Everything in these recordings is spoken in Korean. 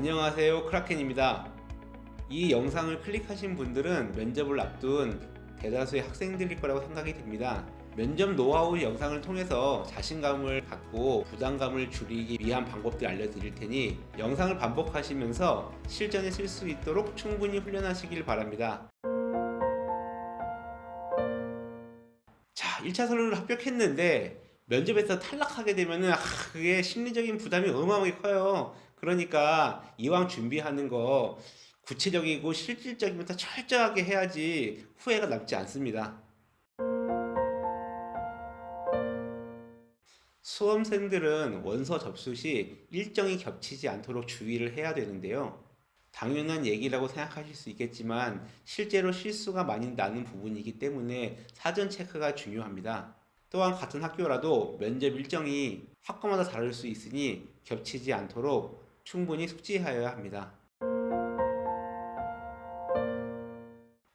안녕하세요, 크라켄입니다. 이 영상을 클릭하신 분들은 면접을 앞둔 대다수의 학생들일 거라고 생각이 됩니다. 면접 노하우 영상을 통해서 자신감을 갖고 부담감을 줄이기 위한 방법들 알려드릴 테니 영상을 반복하시면서 실전에 쓸 수 있도록 충분히 훈련하시길 바랍니다. 자, 1차 서류를 합격했는데 면접에서 탈락하게 되면은 그게 심리적인 부담이 어마어마하게 커요. 그러니까 이왕 준비하는 거 구체적이고 실질적이면서 철저하게 해야지 후회가 남지 않습니다. 수험생들은 원서 접수 시 일정이 겹치지 않도록 주의를 해야 되는데요. 당연한 얘기라고 생각하실 수 있겠지만 실제로 실수가 많이 나는 부분이기 때문에 사전 체크가 중요합니다. 또한 같은 학교라도 면접 일정이 학과마다 다를 수 있으니 겹치지 않도록 충분히 숙지하여야 합니다.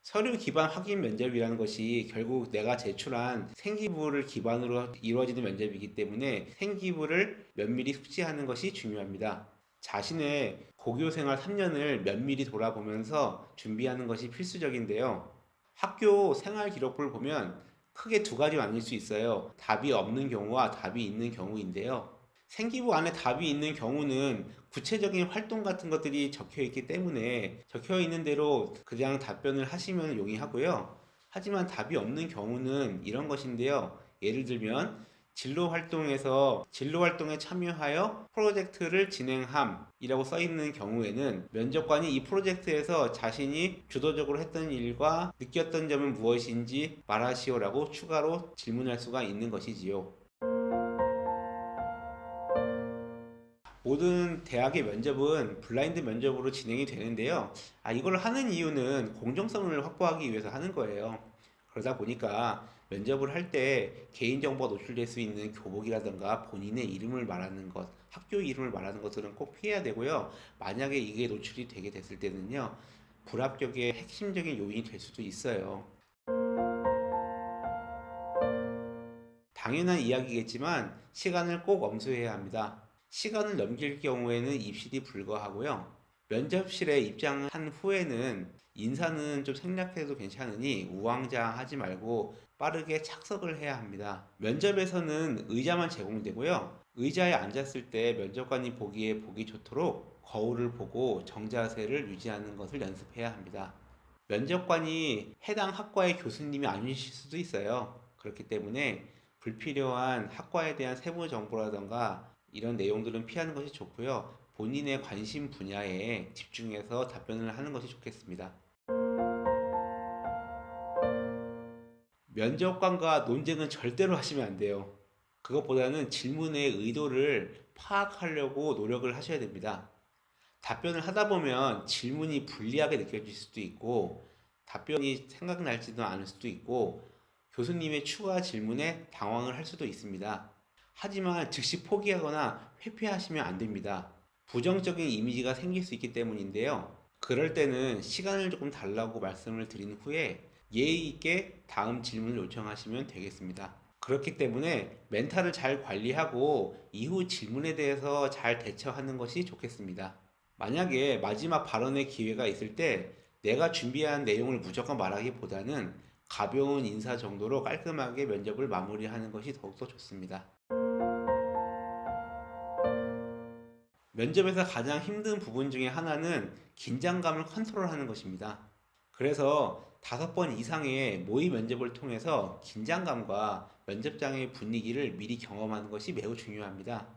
서류 기반 확인 면접이라는 것이 결국 내가 제출한 생기부를 기반으로 이루어지는 면접이기 때문에 생기부를 면밀히 숙지하는 것이 중요합니다. 자신의 고교 생활 3년을 면밀히 돌아보면서 준비하는 것이 필수적인데요. 학교 생활 기록부를 보면 크게 두 가지 나뉠 수 있어요. 답이 없는 경우와 답이 있는 경우인데요. 생기부 안에 답이 있는 경우는 구체적인 활동 같은 것들이 적혀 있기 때문에 적혀 있는 대로 그냥 답변을 하시면 용이하고요. 하지만 답이 없는 경우는 이런 것인데요. 예를 들면 진로 활동에서 진로 활동에 참여하여 프로젝트를 진행함이라고 써 있는 경우에는 면접관이 이 프로젝트에서 자신이 주도적으로 했던 일과 느꼈던 점은 무엇인지 말하시오라고 추가로 질문할 수가 있는 것이지요. 모든 대학의 면접은 블라인드 면접으로 진행이 되는데요. 이걸 하는 이유는 공정성을 확보하기 위해서 하는 거예요. 그러다 보니까 면접을 할 때 개인정보가 노출될 수 있는 교복이라든가 본인의 이름을 말하는 것, 학교 이름을 말하는 것들은 꼭 피해야 되고요. 만약에 이게 노출이 되게 됐을 때는요, 불합격의 핵심적인 요인이 될 수도 있어요. 당연한 이야기겠지만 시간을 꼭 엄수해야 합니다. 시간을 넘길 경우에는 입실이 불가하고요. 면접실에 입장한 후에는 인사는 좀 생략해도 괜찮으니 우왕좌왕하지 말고 빠르게 착석을 해야 합니다. 면접에서는 의자만 제공되고요. 의자에 앉았을 때 면접관이 보기에 보기 좋도록 거울을 보고 정자세를 유지하는 것을 연습해야 합니다. 면접관이 해당 학과의 교수님이 아니실 수도 있어요. 그렇기 때문에 불필요한 학과에 대한 세부 정보라던가 이런 내용들은 피하는 것이 좋고요. 본인의 관심 분야에 집중해서 답변을 하는 것이 좋겠습니다. 면접관과 논쟁은 절대로 하시면 안 돼요. 그것보다는 질문의 의도를 파악하려고 노력을 하셔야 됩니다. 답변을 하다 보면 질문이 불리하게 느껴질 수도 있고 답변이 생각날지도 않을 수도 있고 교수님의 추가 질문에 당황을 할 수도 있습니다. 하지만 즉시 포기하거나 회피하시면 안 됩니다. 부정적인 이미지가 생길 수 있기 때문인데요. 그럴 때는 시간을 조금 달라고 말씀을 드린 후에 예의 있게 다음 질문을 요청하시면 되겠습니다. 그렇기 때문에 멘탈을 잘 관리하고 이후 질문에 대해서 잘 대처하는 것이 좋겠습니다. 만약에 마지막 발언의 기회가 있을 때 내가 준비한 내용을 무조건 말하기보다는 가벼운 인사 정도로 깔끔하게 면접을 마무리하는 것이 더욱더 좋습니다. 면접에서 가장 힘든 부분 중에 하나는 긴장감을 컨트롤하는 것입니다. 그래서 5번 이상의 모의 면접을 통해서 긴장감과 면접장의 분위기를 미리 경험하는 것이 매우 중요합니다.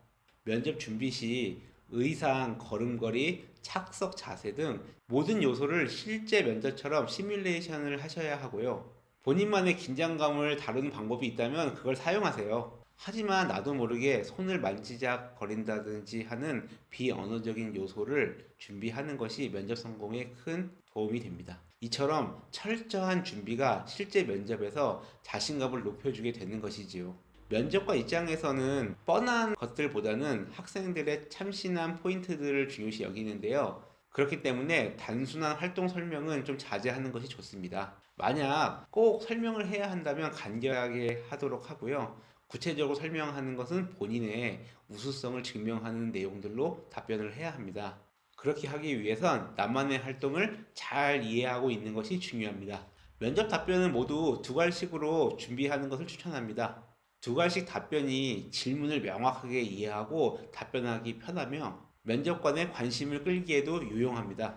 면접 준비 시 의상, 걸음걸이, 착석 자세 등 모든 요소를 실제 면접처럼 시뮬레이션을 하셔야 하고요. 본인만의 긴장감을 다루는 방법이 있다면 그걸 사용하세요. 하지만 나도 모르게 손을 만지작 거린다든지 하는 비언어적인 요소를 준비하는 것이 면접 성공에 큰 도움이 됩니다. 이처럼 철저한 준비가 실제 면접에서 자신감을 높여주게 되는 것이지요. 면접관 입장에서는 뻔한 것들보다는 학생들의 참신한 포인트들을 중요시 여기는데요. 그렇기 때문에 단순한 활동 설명은 좀 자제하는 것이 좋습니다. 만약 꼭 설명을 해야 한다면 간결하게 하도록 하고요. 구체적으로 설명하는 것은 본인의 우수성을 증명하는 내용들로 답변을 해야 합니다. 그렇게 하기 위해선 나만의 활동을 잘 이해하고 있는 것이 중요합니다. 면접 답변은 모두 두 갈식으로 준비하는 것을 추천합니다. 두 갈식 답변이 질문을 명확하게 이해하고 답변하기 편하며 면접관의 관심을 끌기에도 유용합니다.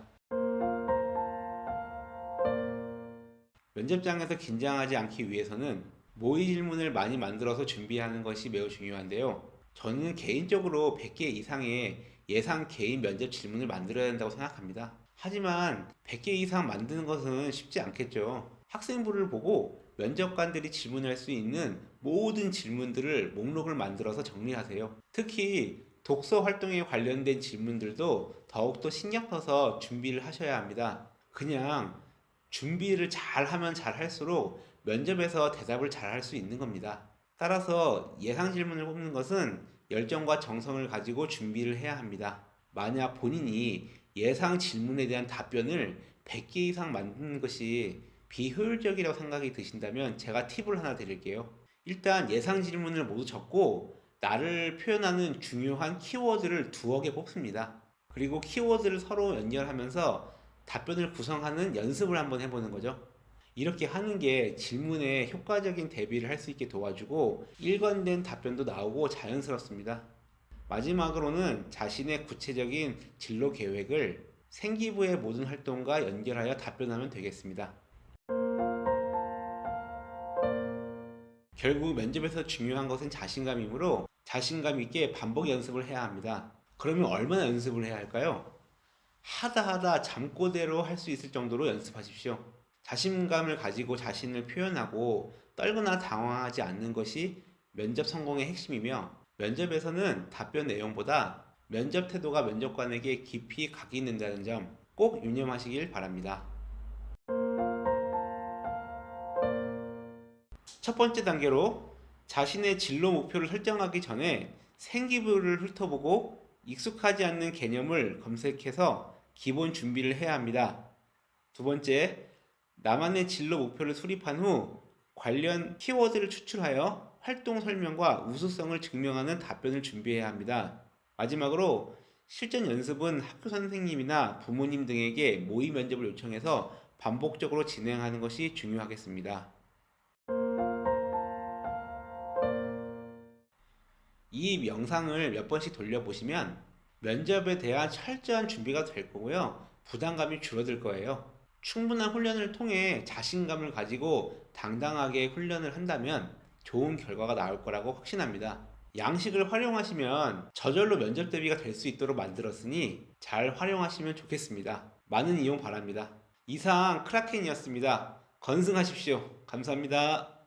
면접장에서 긴장하지 않기 위해서는 모의 질문을 많이 만들어서 준비하는 것이 매우 중요한데요. 저는 개인적으로 100개 이상의 예상 개인 면접 질문을 만들어야 된다고 생각합니다. 하지만 100개 이상 만드는 것은 쉽지 않겠죠. 학생부를 보고 면접관들이 질문할 수 있는 모든 질문들을 목록을 만들어서 정리하세요. 특히 독서 활동에 관련된 질문들도 더욱더 신경 써서 준비를 하셔야 합니다. 그냥 준비를 잘 하면 잘 할수록 면접에서 대답을 잘 할 수 있는 겁니다. 따라서 예상 질문을 뽑는 것은 열정과 정성을 가지고 준비를 해야 합니다. 만약 본인이 예상 질문에 대한 답변을 100개 이상 만드는 것이 비효율적이라고 생각이 드신다면 제가 팁을 하나 드릴게요. 일단 예상 질문을 모두 적고 나를 표현하는 중요한 키워드를 두어 개 뽑습니다. 그리고 키워드를 서로 연결하면서 답변을 구성하는 연습을 한번 해보는 거죠. 이렇게 하는 게 질문에 효과적인 대비를 할 수 있게 도와주고 일관된 답변도 나오고 자연스럽습니다. 마지막으로는 자신의 구체적인 진로 계획을 생기부의 모든 활동과 연결하여 답변하면 되겠습니다. 결국 면접에서 중요한 것은 자신감이므로 자신감 있게 반복 연습을 해야 합니다. 그러면 얼마나 연습을 해야 할까요? 하다 잠꼬대로 할 수 있을 정도로 연습하십시오. 자신감을 가지고 자신을 표현하고 떨거나 당황하지 않는 것이 면접 성공의 핵심이며 면접에서는 답변 내용보다 면접 태도가 면접관에게 깊이 각인된다는 점 꼭 유념하시길 바랍니다. 첫 번째 단계로 자신의 진로 목표를 설정하기 전에 생기부를 훑어보고 익숙하지 않는 개념을 검색해서 기본 준비를 해야 합니다. 두 번째, 나만의 진로 목표를 수립한 후 관련 키워드를 추출하여 활동 설명과 우수성을 증명하는 답변을 준비해야 합니다. 마지막으로 실전 연습은 학교 선생님이나 부모님 등에게 모의 면접을 요청해서 반복적으로 진행하는 것이 중요하겠습니다. 이 영상을 몇 번씩 돌려보시면 면접에 대한 철저한 준비가 될 거고요. 부담감이 줄어들 거예요. 충분한 훈련을 통해 자신감을 가지고 당당하게 훈련을 한다면 좋은 결과가 나올 거라고 확신합니다. 양식을 활용하시면 저절로 면접 대비가 될 수 있도록 만들었으니 잘 활용하시면 좋겠습니다. 많은 이용 바랍니다. 이상 크라켄이었습니다. 건승하십시오. 감사합니다.